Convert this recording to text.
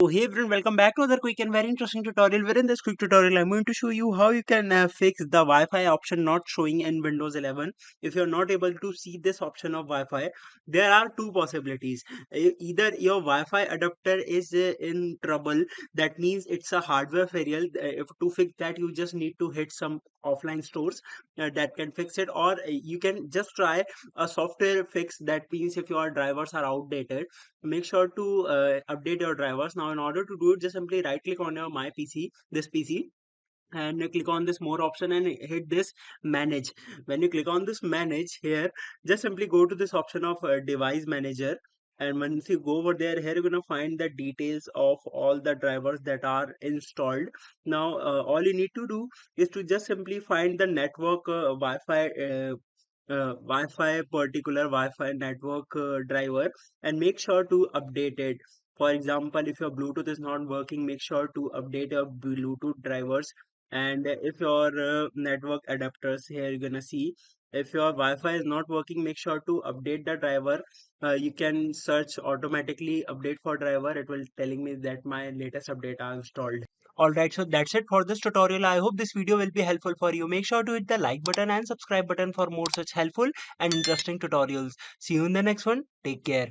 So hey everyone, welcome back to another quick and very interesting tutorial. Where in this quick tutorial, I'm going to show you how you can fix the Wi-Fi option not showing in Windows 11. If you're not able to see this option of Wi-Fi, there are two possibilities. Either your Wi-Fi adapter is in trouble, that means it's a hardware failure. If to fix that, you just need to hit some offline stores that can fix it, or you can just try a software fix. That means if your drivers are outdated, make sure to update your drivers. Now in order to do it, just simply right click on your my pc, this pc, and you click on this more option and hit this manage. When you click on this manage here, just simply go to this option of device manager, and once you go over there, here you're going to find the details of all the drivers that are installed. Now all you need to do is to just simply find the network Wi-Fi particular Wi-Fi network driver, and make sure to update it. For example, if your Bluetooth is not working, make sure to update your Bluetooth drivers. And if your network adapters, here you're gonna see, if your Wi-Fi is not working, make sure to update the driver. You can search automatically update for driver. It will telling me that my latest update are installed. Alright, so that's it for this tutorial. I hope this video will be helpful for you. Make sure to hit the like button and subscribe button for more such helpful and interesting tutorials. See you in the next one. Take care.